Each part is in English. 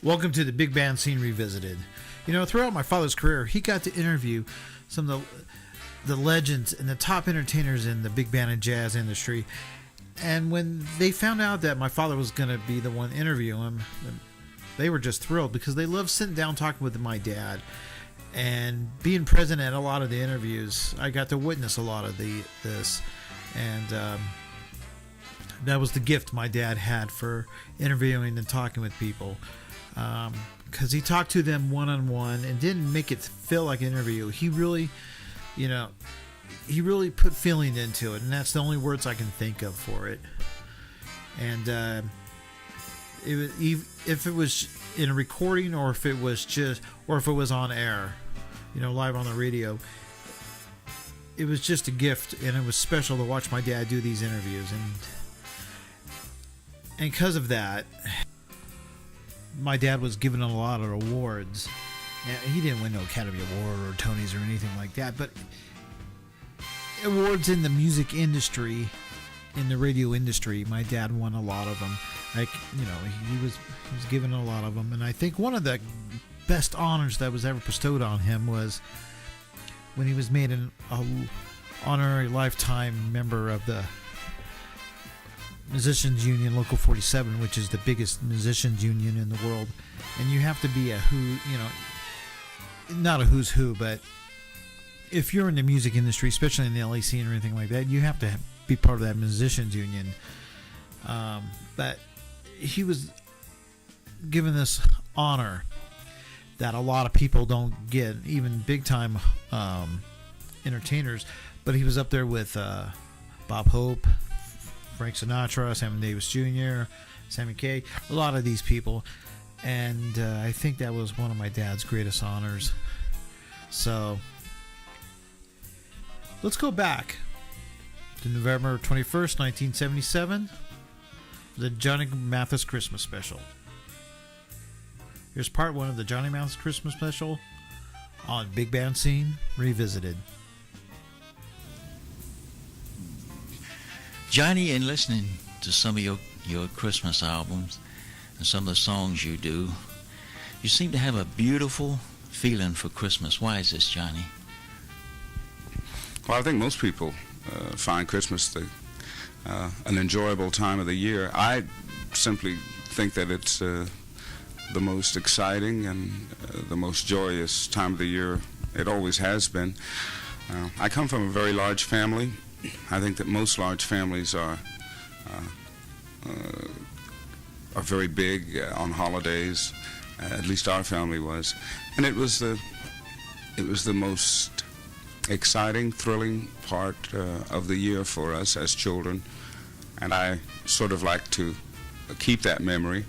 Welcome to the Big Band Scene Revisited. You know, throughout my father's career, he got to interview some of the legends and the top entertainers in the big band and jazz industry. And when they found out that my father was going to be the one interviewing him, they were just thrilled because they loved sitting down talking with my dad. And being present at a lot of the interviews, I got to witness a lot of this. And that was the gift my dad had for interviewing and talking with people. Because he talked to them one-on-one and didn't make it feel like an interview. He really, he really put feeling into it, and that's the only words I can think of for it. And if it was in a recording or if it was on air, live on the radio, it was just a gift, and it was special to watch my dad do these interviews. And because of that, my dad was given a lot of awards. He didn't win no Academy Award or Tonys or anything like that, but awards in the music industry, in the radio industry, my dad won a lot of them. He was given a lot of them, and I think one of the best honors that was ever bestowed on him was when he was made an honorary lifetime member of the Musicians Union Local 47, which is the biggest musicians union in the world. And you have to be not a who's who, but if you're in the music industry, especially in the LA scene or anything like that, you have to be part of that musicians union. But he was given this honor that a lot of people don't get, even big time entertainers. But he was up there with Bob Hope, Frank Sinatra, Sammy Davis Jr., Sammy Kaye, a lot of these people. And I think that was one of my dad's greatest honors. So let's go back to November 21st, 1977, the Johnny Mathis Christmas Special. Here's part one of the Johnny Mathis Christmas Special on Big Band Scene Revisited. Johnny, in listening to some of your Christmas albums and some of the songs you do, you seem to have a beautiful feeling for Christmas. Why is this, Johnny? Well, I think most people find Christmas an enjoyable time of the year. I simply think that it's the most exciting and the most joyous time of the year. It always has been. I come from a very large family. I think that most large families are very big on holidays. At least our family was, and it was the most exciting, thrilling part of the year for us as children. And I sort of like to keep that memory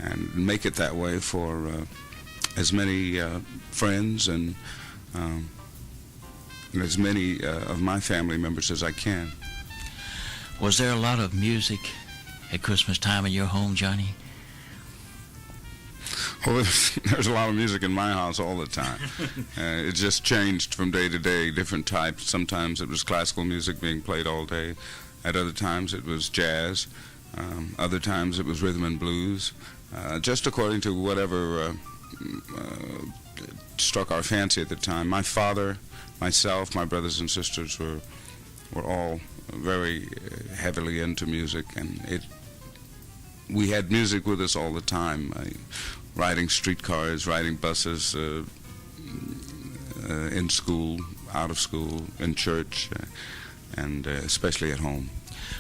and make it that way for as many friends and as many of my family members as I can. Was there a lot of music at Christmas time in your home, Johnny? Well, there's a lot of music in my house all the time. It just changed from day to day, different types. Sometimes it was classical music being played all day. At other times it was jazz. Other times it was rhythm and blues. Just according to whatever struck our fancy at the time. My father, myself, my brothers and sisters were all very heavily into music, and we had music with us all the time. Riding streetcars, riding buses, in school, out of school, in church, and especially at home.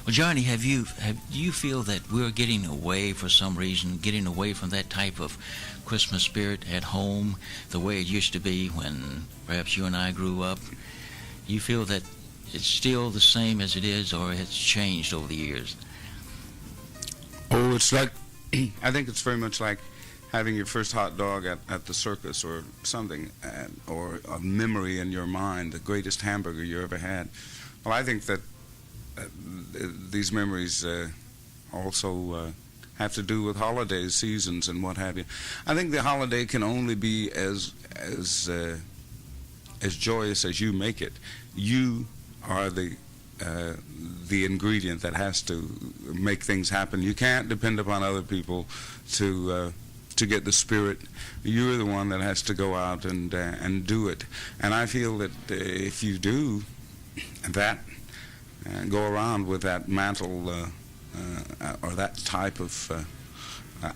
Well, Johnny, do you feel that we're getting away for some reason, getting away from that type of Christmas spirit at home, the way it used to be when perhaps you and I grew up? You feel that it's still the same as it is, or it's changed over the years? Oh, it's like, I think it's very much like having your first hot dog at the circus or something, or a memory in your mind, the greatest hamburger you ever had. Well, I think that these memories also have to do with holidays, seasons, and what have you. I think the holiday can only be as joyous as you make it. You are the ingredient that has to make things happen. You can't depend upon other people to to get the spirit. You're the one that has to go out and do it. And I feel that if you do that, go around with that mantle or that type of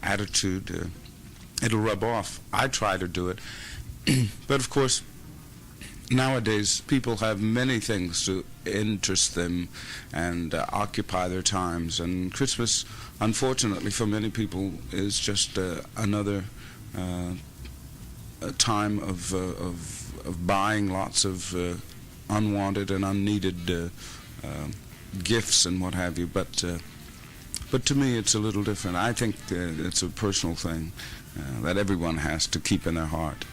attitude, it'll rub off. I try to do it. But of course, nowadays people have many things to interest them and occupy their times, and Christmas, unfortunately for many people, is just another a time of buying lots of unwanted and unneeded gifts and what have you. But to me, it's a little different. I think it's a personal thing that everyone has to keep in their heart.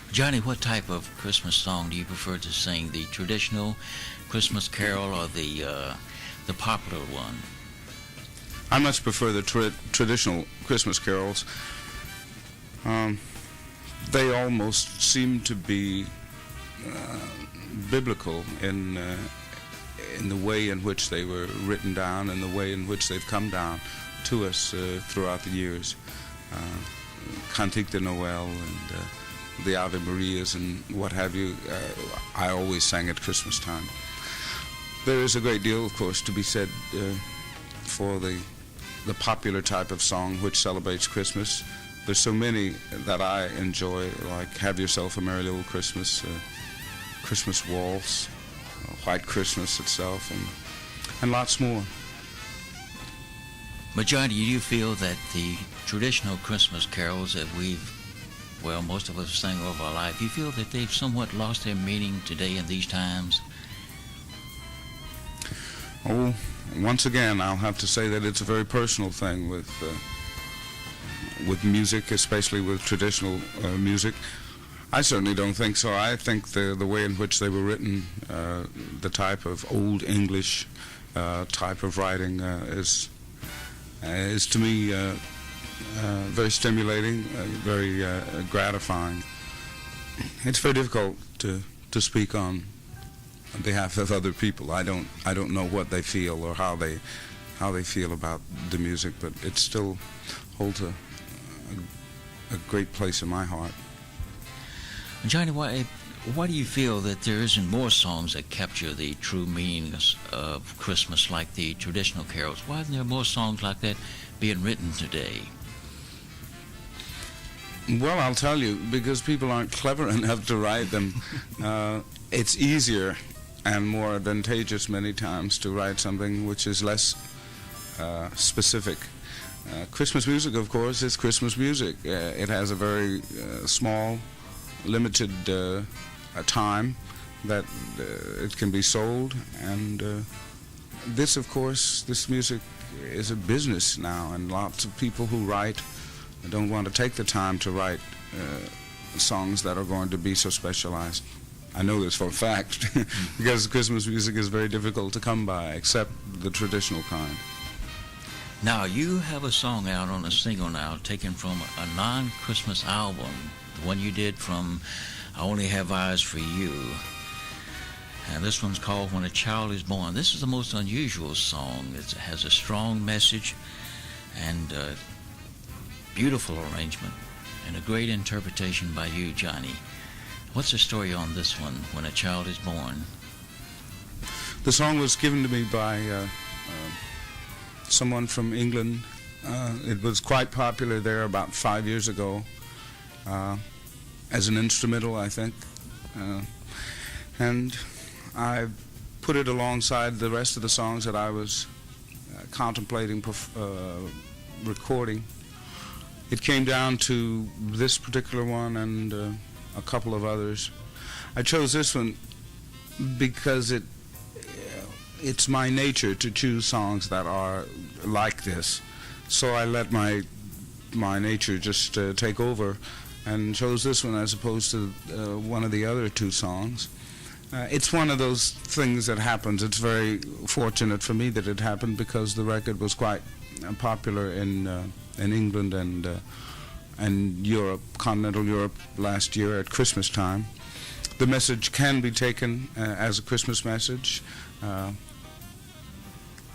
Johnny, what type of Christmas song do you prefer to sing? The traditional Christmas carol or the popular one? I much prefer the traditional Christmas carols. They almost seem to be biblical in the way in which they were written down and the way in which they've come down to us throughout the years. Cantique de Noël and the Ave Marias and what have you, I always sang at Christmas time. There is a great deal, of course, to be said for the popular type of song which celebrates Christmas. There's so many that I enjoy, like Have Yourself a Merry Little Christmas, Christmas Waltz, White Christmas itself, and lots more. But Johnny, do you feel that the traditional Christmas carols that most of us sang over our life, you feel that they've somewhat lost their meaning today in these times? Oh, once again, I'll have to say that it's a very personal thing with music, especially with traditional music. I certainly don't think so. I think the way in which they were written, the type of old English type of writing is to me very stimulating, very gratifying. It's very difficult to speak on behalf of other people. I don't know what they feel or how they feel about the music, but it still holds a great place in my heart. Johnny, why do you feel that there isn't more songs that capture the true meanings of Christmas like the traditional carols? Why aren't there more songs like that being written today? Well, I'll tell you, because people aren't clever enough to write them. It's easier and more advantageous many times to write something which is less specific. Christmas music, of course, is Christmas music. It has a very small, limited time that it can be sold, and this, of course, this music is a business now, and lots of people who write don't want to take the time to write songs that are going to be so specialized. I know this for a fact, because Christmas music is very difficult to come by, except the traditional kind. Now, you have a song out on a single now, taken from a non-Christmas album, the one you did from I Only Have Eyes for You. And this one's called When a Child is Born. This is the most unusual song. It has a strong message and beautiful arrangement and a great interpretation by you, Johnny. What's the story on this one, When a Child is Born? The song was given to me by someone from England. It was quite popular there about 5 years ago as an instrumental, I think. And I put it alongside the rest of the songs that I was contemplating recording. It came down to this particular one and a couple of others. I chose this one because it's my nature to choose songs that are like this. So I let my nature just take over and chose this one as opposed to one of the other two songs. It's one of those things that happens. It's very fortunate for me that it happened because the record was quite popular in England and Europe, continental Europe, last year at Christmas time. The message can be taken as a Christmas message.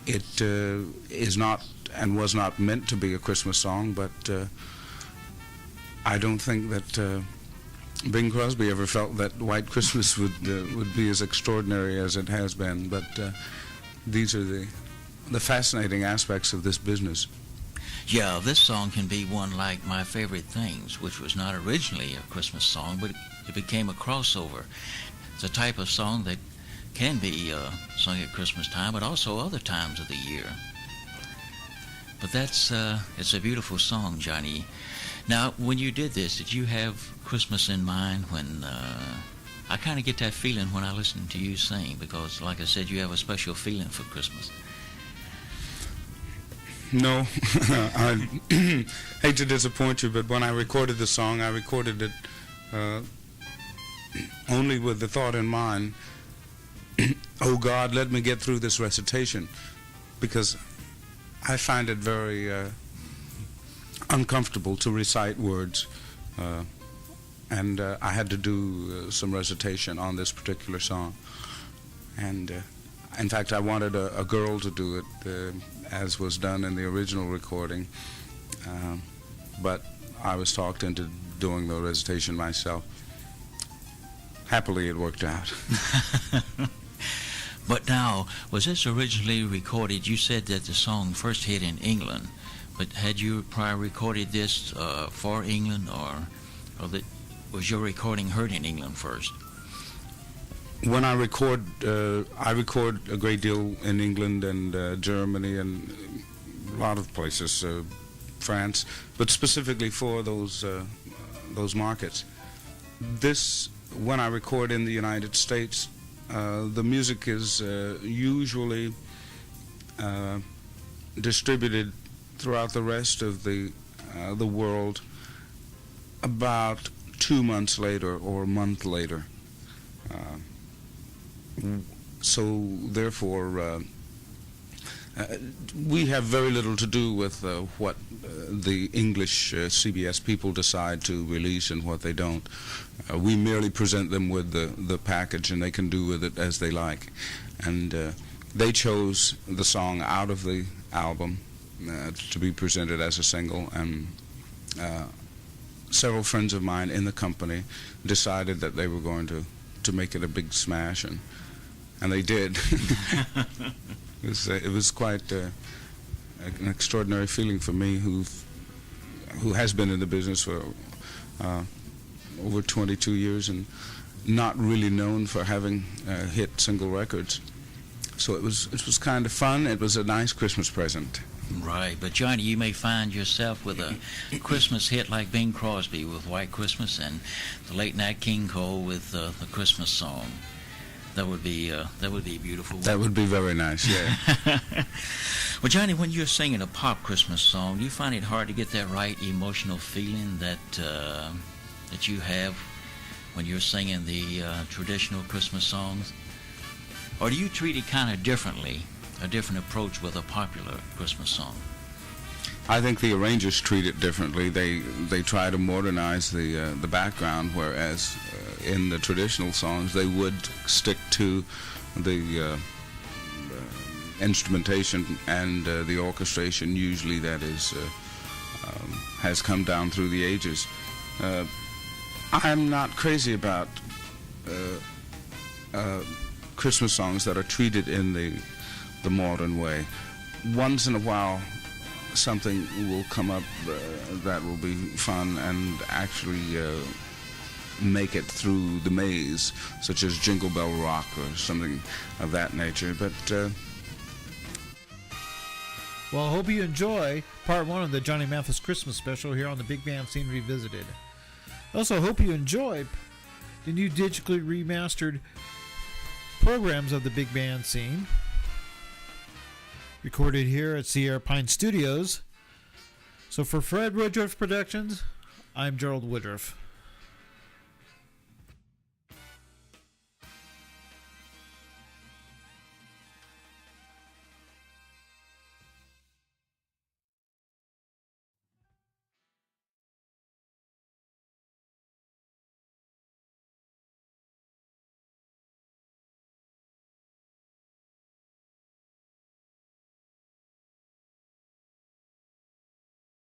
It is not and was not meant to be a Christmas song, but I don't think that Bing Crosby ever felt that White Christmas would be as extraordinary as it has been. But these are the fascinating aspects of this business. Yeah, this song can be one like My Favorite Things, which was not originally a Christmas song, but it became a crossover. It's a type of song that can be sung at Christmas time, but also other times of the year. But it's a beautiful song, Johnny. Now, when you did this, did you have Christmas in mind? When I kind of get that feeling when I listen to you sing, because, like I said, you have a special feeling for Christmas. No, I hate to disappoint you, but when I recorded the song, I recorded it only with the thought in mind, oh God, let me get through this recitation, because I find it very uncomfortable to recite words, and I had to do some recitation on this particular song. And in fact, I wanted a girl to do it, as was done in the original recording, but I was talked into doing the recitation myself. Happily, it worked out. But now, was this originally recorded? You said that the song first hit in England, but had you prior recorded this for England, or was your recording heard in England first? When I record a great deal in England and Germany and a lot of places, France, but specifically for those markets. When I record in the United States, the music is usually distributed throughout the rest of the world about 2 months later or a month later. So therefore, we have very little to do with what the English CBS people decide to release and what they don't. We merely present them with the package, and they can do with it as they like. And they chose the song out of the album to be presented as a single, and several friends of mine in the company decided that they were going to make it a big smash, and they did. It was quite an extraordinary feeling for me, who has been in the business for over 22 years and not really known for having hit single records. So it was kind of fun. It was a nice Christmas present. Right, but Johnny, you may find yourself with a Christmas hit like Bing Crosby with White Christmas, and the late Nat King Cole with the Christmas song. That would be beautiful. That would be very nice, yeah. Well, Johnny, when you're singing a pop Christmas song, do you find it hard to get that right emotional feeling that you have when you're singing the traditional Christmas songs? Or do you treat it kind of differently, a different approach with a popular Christmas song? I think the arrangers treat it differently. They try to modernize the background, whereas in the traditional songs they would stick to the instrumentation and the orchestration. Usually that has come down through the ages. I'm not crazy about Christmas songs that are treated in the modern way. Once in a while, something will come up that will be fun and actually make it through the maze, such as Jingle Bell Rock or something of that nature. But well, I hope you enjoy part 1 of the Johnny Mathis Christmas Special here on the Big Band Scene Revisited. Also, hope you enjoy the new digitally remastered programs of the Big Band Scene, recorded here at Sierra Pine Studios. So for Fred Woodruff Productions, I'm Gerald Woodruff.